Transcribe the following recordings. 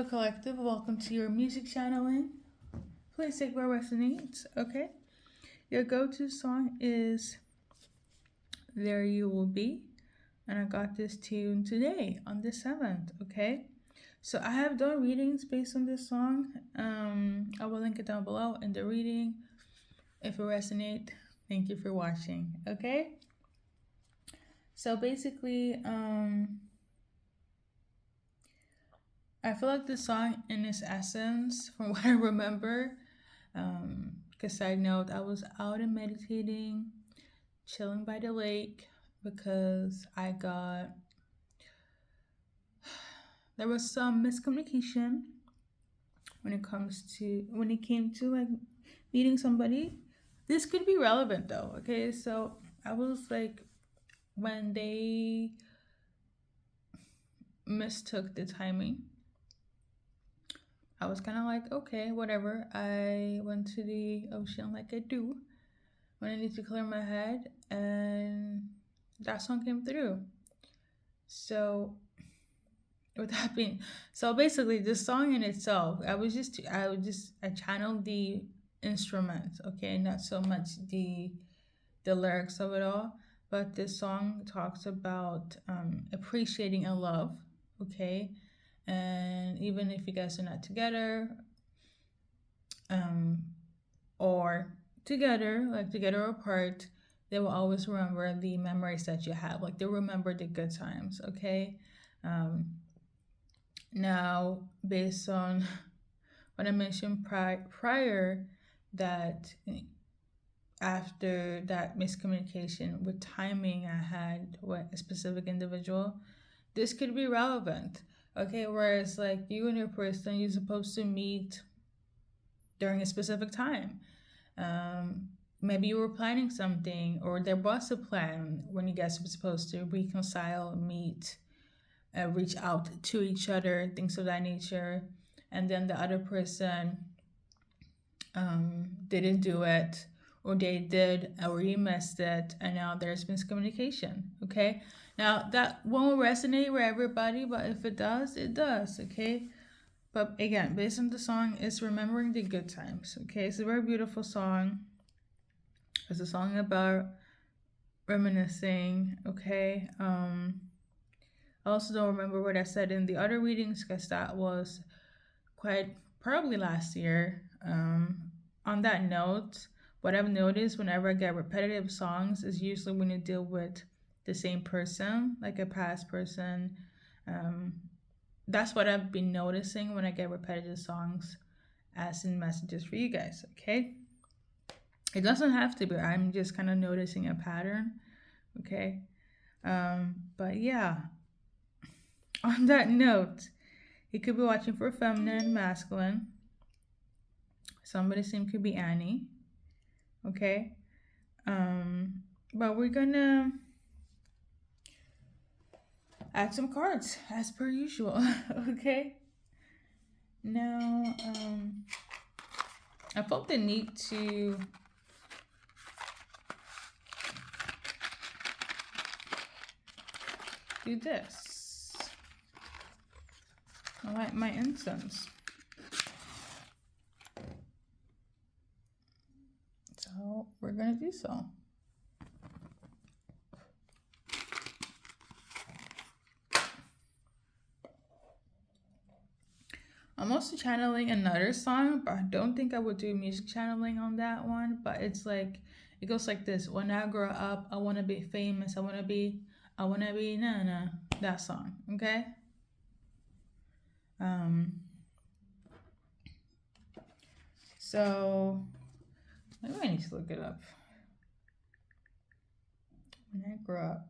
Hello, Collective. Welcome to your music channeling. Please take what resonates, okay? Your go to song is There You Will Be, and I got this tune today on the 7th, okay? So I have done readings based on this song. I will link it down below in the reading. If it resonates, thank you for watching, okay? So basically, I feel like the song in its essence, from what I remember, because side note, I was out and meditating, chilling by the lake, because there was some miscommunication when it came to like meeting somebody. This could be relevant though, okay? So I was like, when they mistook the timing, I was kind of like, okay, whatever. I went to the ocean like I do when I need to clear my head, and that song came through. So, with that being, so basically, the song in itself, I channeled the instruments, okay, not so much the lyrics of it all, but this song talks about appreciating a love, okay, and even if you guys are not together, um, or together, like together or apart, they will always remember the memories that you have. Like they remember the good times, okay? Um, Now, based on what I mentioned prior, that after that miscommunication with timing I had with a specific individual, this could be relevant, okay? Whereas, like, you and your person, you're supposed to meet during a specific time. Maybe you were planning something, or there was a plan when you guys were supposed to reconcile, meet, reach out to each other, things of that nature. And then the other person didn't do it, or they did, or you missed it, and now there's miscommunication. Okay, now that won't resonate with everybody, but if it does, it does. Okay, but again, based on the song, it's remembering the good times. Okay, it's a very beautiful song. It's a song about reminiscing. Okay, I also don't remember what I said in the other readings because that was quite probably last year. On that note, what I've noticed whenever I get repetitive songs is usually when you deal with the same person, like a past person. Um, that's what I've been noticing when I get repetitive songs as in messages for you guys, okay? It doesn't have to be, I'm just kind of noticing a pattern, okay? But yeah, on that note, you could be watching for feminine, masculine. Somebody's name could be Annie, okay? But we're gonna add some cards as per usual, okay? Now, I felt the need to do this. I light my incense. So we're gonna do so. I'm also channeling another song, but I don't think I would do music channeling on that one. But it's like, it goes like this: when I grow up, I wanna be famous. I wanna be na. That song, okay? So maybe I need to look it up. When I grow up.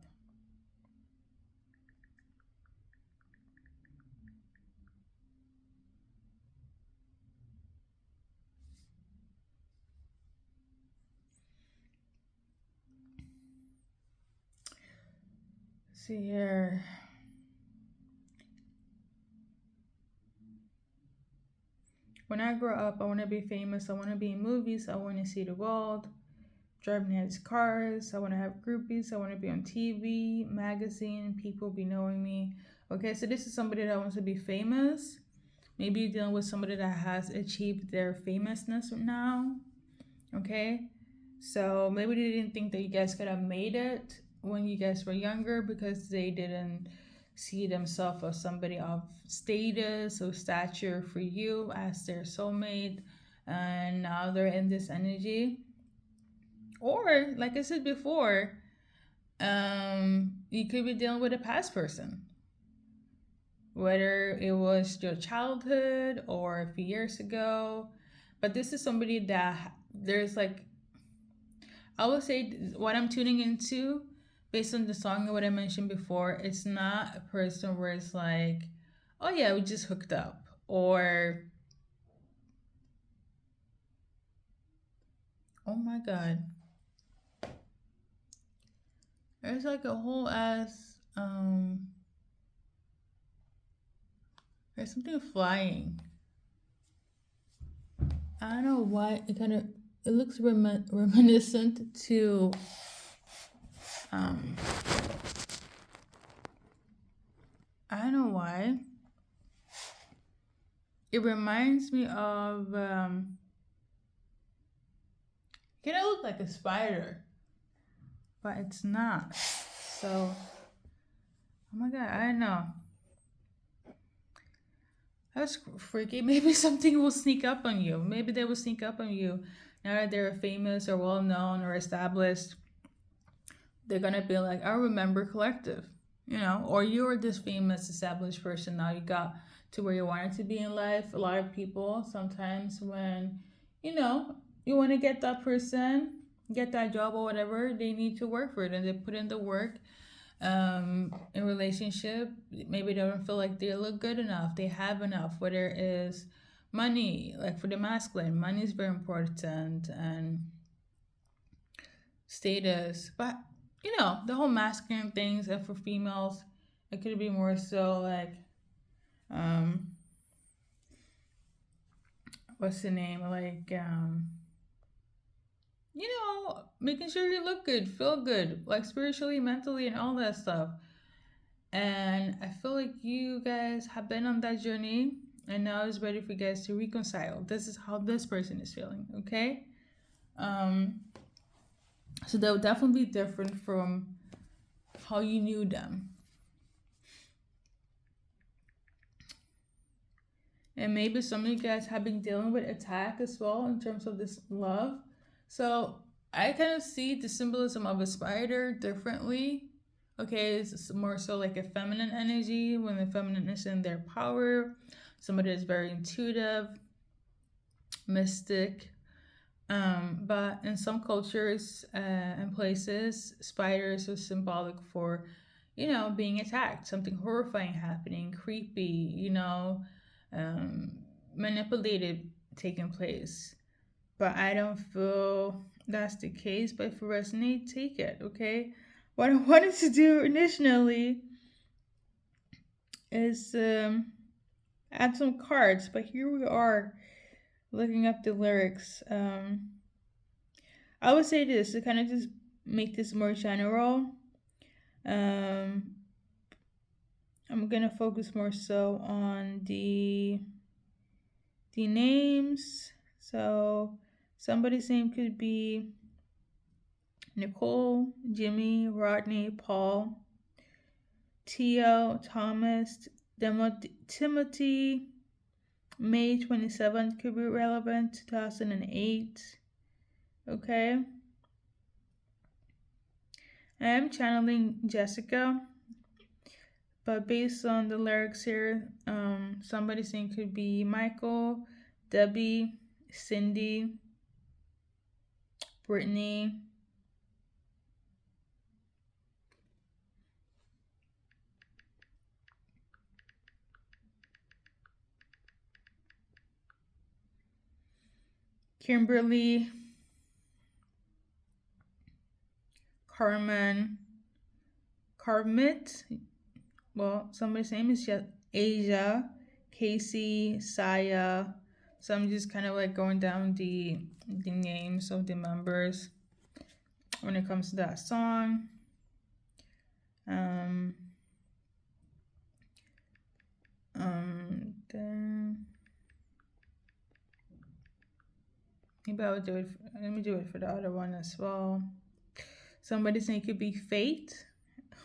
See here. When I grow up, I want to be famous. I want to be in movies. I want to see the world. Drive nice cars. I want to have groupies. I want to be on TV, magazine. People be knowing me. Okay, so this is somebody that wants to be famous. Maybe you're dealing with somebody that has achieved their famousness now. Okay. So maybe they didn't think that you guys could have made it when you guys were younger because they didn't see themselves as somebody of status or stature for you as their soulmate. And now they're in this energy. Or, like I said before, you could be dealing with a past person, whether it was your childhood or a few years ago. But this is somebody that there's like, I would say what I'm tuning into based on the song and what I mentioned before, it's not a person where it's like, oh yeah, we just hooked up. Or, oh my God, there's like a whole ass, there's something flying. I don't know why it looks reminiscent to um I don't know why. It reminds me of kind of look like a spider, but it's not. So, oh my God, I don't know. That's freaky. Maybe something will sneak up on you. Maybe they will sneak up on you now that they're famous or well known or established. They're gonna be like, I remember Collective, or you're this famous established person now. You got to where you wanted to be in life. A lot of people sometimes when, you know, you want to get that person, get that job or whatever, they need to work for it and they put in the work. In relationship, maybe they don't feel like they look good enough, they have enough, whether it is money, like for the masculine, money is very important, and status. But the whole masculine things, and for females, it could be more so like, um, what's the name? Like, making sure you look good, feel good, like spiritually, mentally, and all that stuff. And I feel like you guys have been on that journey, and now it's ready for you guys to reconcile. This is how this person is feeling, okay? Um, so that would definitely be different from how you knew them. And maybe some of you guys have been dealing with attack as well in terms of this love. So I kind of see the symbolism of a spider differently. Okay, it's more so like a feminine energy when the feminine is in their power. Somebody is very intuitive, mystic. But in some cultures and places, spiders are symbolic for, being attacked, something horrifying happening, creepy, um, manipulated taking place. But I don't feel that's the case. But if it resonates, take it, okay? What I wanted to do initially is add some cards, but here we are looking up the lyrics. I would say this to kind of just make this more general. Um, I'm gonna focus more so on the names. So somebody's name could be Nicole, Jimmy, Rodney, Paul, Tio, Thomas, Timothy. May 27th could be relevant, 2008. Okay. I am channeling Jessica, but based on the lyrics here, somebody's name could be Michael, Debbie, Cindy, Brittany, Kimberly, Carmen, Carmit. Well, somebody's name is just Asia, Casey, Saya. So I'm just kind of like going down the names of the members when it comes to that song. Then Maybe I would do it. Let me do it for the other one as well. Somebody's name could be Fate.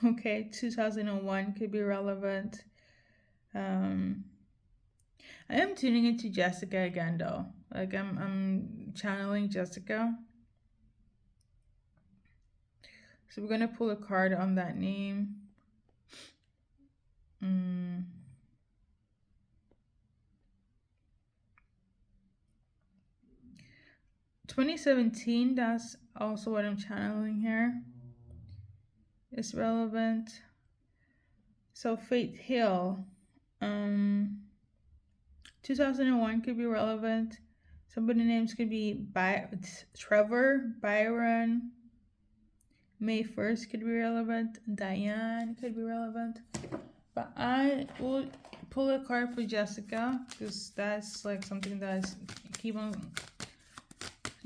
Okay, 2001 could be relevant. I am tuning into Jessica again though. Like I'm channeling Jessica. So we're gonna pull a card on that name. 2017, that's also what I'm channeling here. It's relevant. So Faith Hill. 2001 could be relevant. Somebody names could be Trevor, Byron. May 1st could be relevant. Diane could be relevant. But I will pull a card for Jessica because that's like something that's keep on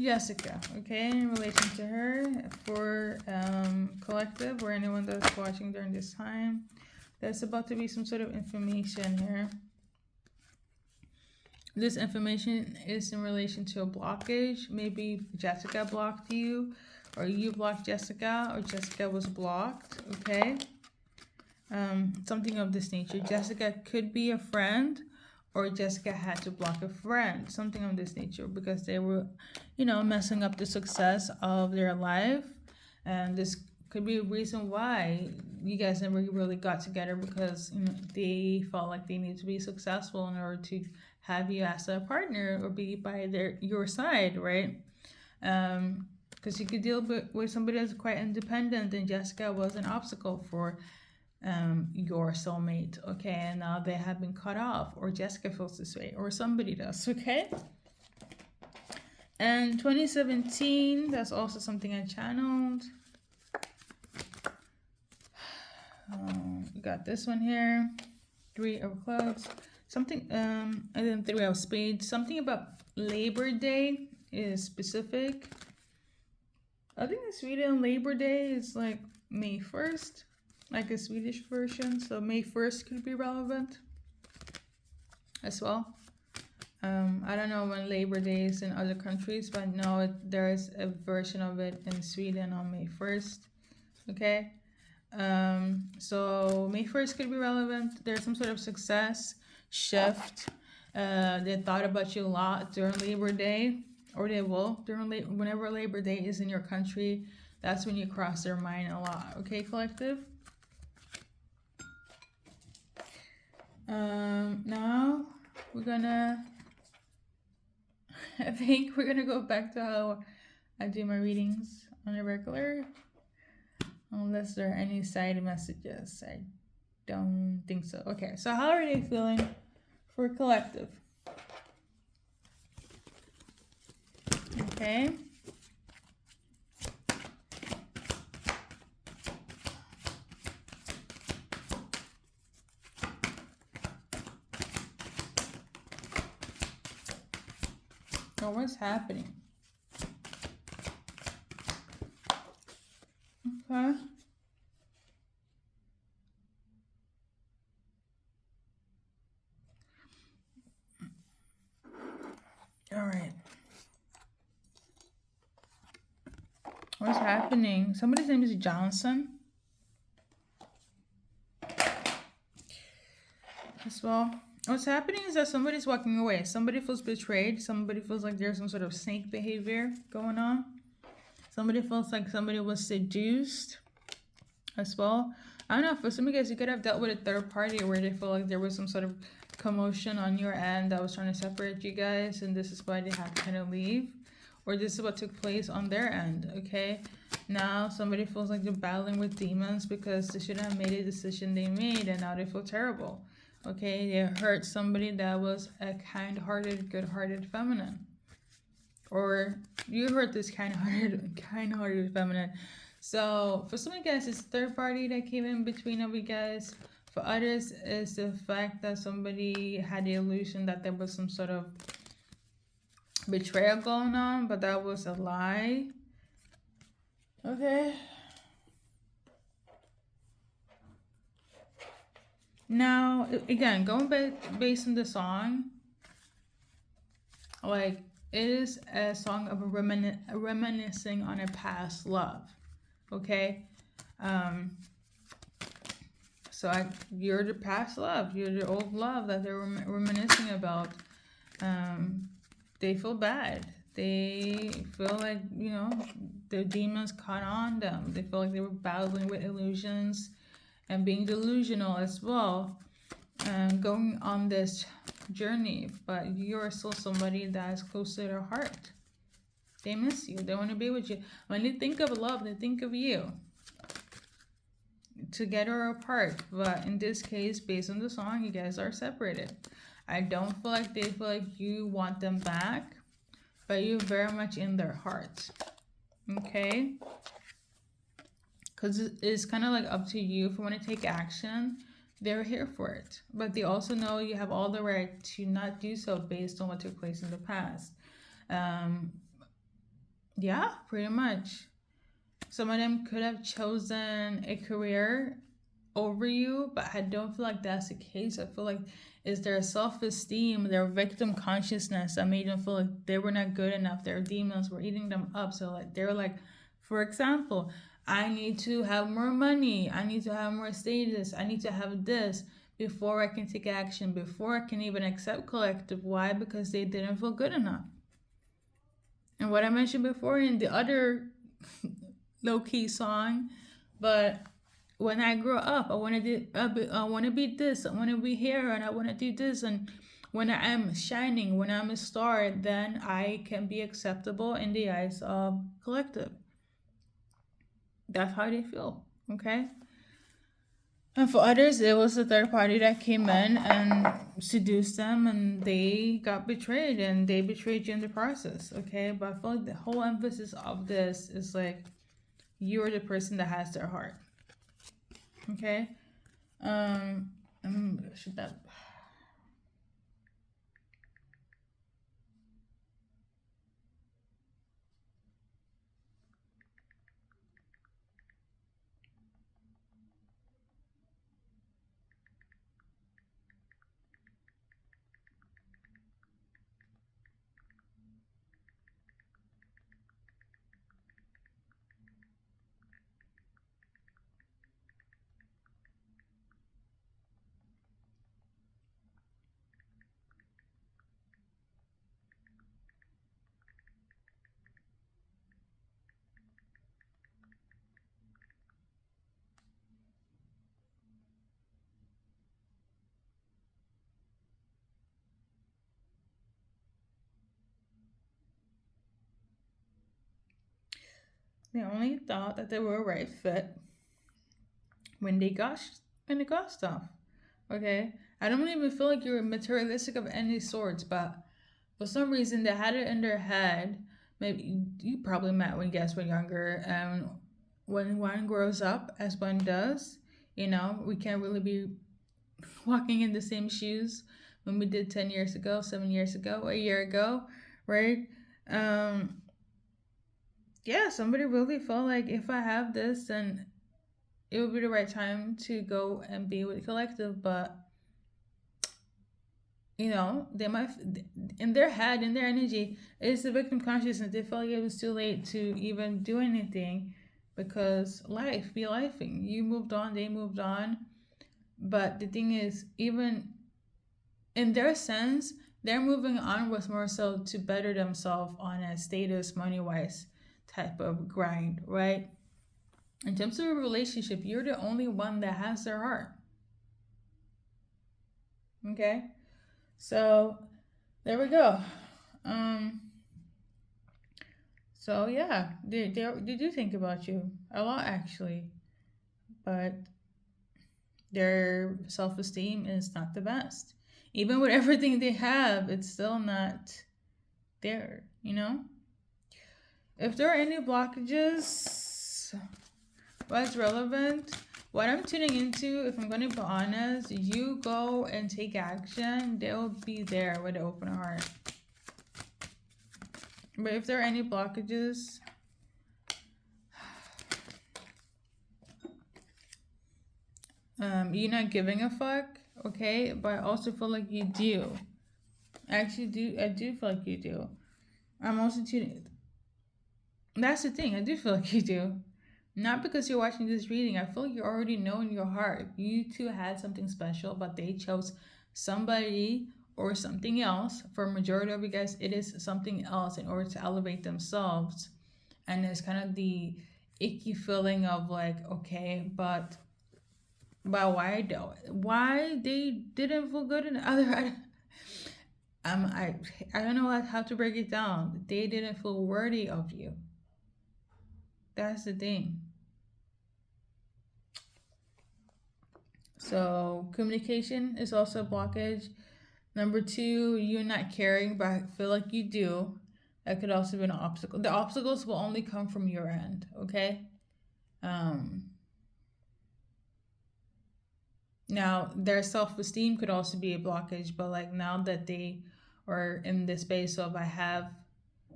Jessica, okay, in relation to her for collective or anyone that's watching during this time. There's about to be some sort of information here. This information is in relation to a blockage. Maybe Jessica blocked you, or you blocked Jessica, or Jessica was blocked, okay? Something of this nature. Jessica could be a friend, or Jessica had to block a friend, something of this nature, because they were, messing up the success of their life. And this could be a reason why you guys never really got together, because they felt like they need to be successful in order to have you as a partner or be by your side, right? Because you could deal with somebody that's quite independent, and Jessica was an obstacle for your soulmate, okay? And now they have been cut off, or Jessica feels this way, or somebody does, okay? And 2017, that's also something I channeled. We got this one here, 3 of clubs, something, and then 3 of spades. Something about Labor Day is specific. I think in Sweden, Labor Day is like May 1st. Like a Swedish version, so May 1st could be relevant as well. I don't know when Labor Day is in other countries, but no, there is a version of it in Sweden on May 1st. Okay, so May 1st could be relevant. There's some sort of success shift. They thought about you a lot during Labor Day, or they will whenever Labor Day is in your country. That's when you cross their mind a lot. Okay, collective. Now we're gonna, I think we're gonna go back to how I do my readings on a regular, unless there are any side messages. I don't think so. Okay, so how are they feeling for collective? Okay. Oh, what's happening? Okay. All right. What's happening? Somebody's name is Johnson. As well. What's happening is that somebody's walking away. Somebody feels betrayed. Somebody feels like there's some sort of snake behavior going on. Somebody feels like somebody was seduced as well. I don't know, for some of you guys, you could have dealt with a third party where they feel like there was some sort of commotion on your end that was trying to separate you guys, and this is why they had to kind of leave. Or this is what took place on their end, okay? Now somebody feels like they're battling with demons because they shouldn't have made a decision they made, and now they feel terrible. Okay, they hurt somebody that was a kind-hearted, good-hearted feminine. Or you hurt this kind-hearted feminine. So for some of you guys, it's third party that came in between of you guys. For others, it's the fact that somebody had the illusion that there was some sort of betrayal going on, but that was a lie. Okay. Now, again, going based on the song, like, it is a song of reminiscing on a past love. Okay, um, you're the past love, you're the old love that they're reminiscing about. They feel bad. They feel like, the demons caught on them. They feel like they were battling with illusions and being delusional as well, and going on this journey. But you're still somebody that is close to their heart. They miss you. They want to be with you. When they think of love, they think of you. Together or apart. But in this case, based on the song, you guys are separated. I don't feel like they feel like you want them back, but you're very much in their heart. Okay? Because it's kind of like up to you if you want to take action. They're here for it. But they also know you have all the right to not do so based on what took place in the past. Yeah, pretty much. Some of them could have chosen a career over you, but I don't feel like that's the case. I feel like it's their self-esteem, their victim consciousness that made them feel like they were not good enough. Their demons were eating them up. So like they're like, for example, I need to have more money. I need to have more status. I need to have this before I can take action, before I can even accept collective. Why? Because they didn't feel good enough. And what I mentioned before in the other low-key song, but when I grow up, I want to be this, I want to be here, and I want to do this. And when I am shining, when I'm a star, then I can be acceptable in the eyes of collective. That's how they feel. Okay. And for others, it was a third party that came in and seduced them, and they got betrayed, and they betrayed you in the process. Okay. But I feel like the whole emphasis of this is like, you're the person that has their heart. Okay. Should that they only thought that they were a right fit when they got stuff. Okay. I don't even feel like you're materialistic of any sorts, but for some reason they had it in their head. Maybe you probably met when you guys were younger, and when one grows up, as one does, we can't really be walking in the same shoes when we did 10 years ago, 7 years ago, a year ago, right? Yeah, somebody really felt like if I have this, then it would be the right time to go and be with the collective. But they might, in their head, in their energy, it's the victim consciousness. They felt like it was too late to even do anything because life be lifing. You moved on, they moved on. But the thing is, even in their sense, their moving on was more so to better themselves on a status, money wise type of grind, right? In terms of a relationship, you're the only one that has their heart. Okay? So there we go. So yeah, they do think about you a lot actually, but their self-esteem is not the best. Even with everything they have, it's still not there, If there are any blockages, what's relevant, what I'm tuning into, if I'm going to be honest, you go and take action, they'll be there with an open heart. But if there are any blockages, you're not giving a fuck, okay? But I also feel like you do. I do feel like you do. I'm also tuning. That's the thing. I do feel like you do. Not because you're watching this reading. I feel like you already know in your heart. You two had something special, but they chose somebody or something else. For a majority of you guys, it is something else in order to elevate themselves. And it's kind of the icky feeling of like, okay, but why though? Why they didn't feel good in the other? I I don't know how to break it down. They didn't feel worthy of you. That's the thing. So communication is also a blockage. Number two, you're not caring, but I feel like you do. That could also be an obstacle. The obstacles will only come from your end, okay? Um, Now their self-esteem could also be a blockage, but like now that they are in this space of I have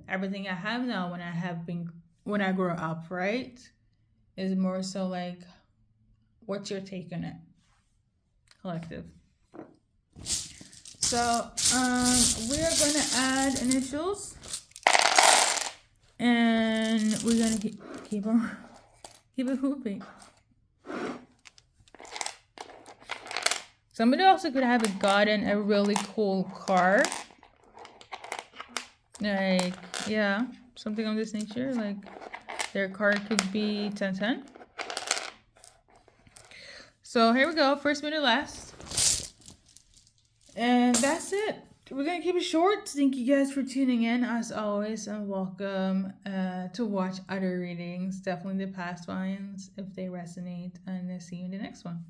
everything I have now when I grow up, right? Is more so like what's your take on it, collective. So we are gonna add initials, and we're gonna keep on keep it moving. Somebody also could have gotten a really cool car, like yeah, something of this nature. Like their car could be 1010. So here we go, first minute last. And that's it. We're going to keep it short. Thank you guys for tuning in, as always, and welcome to watch other readings. Definitely the past ones if they resonate. And I'll see you in the next one.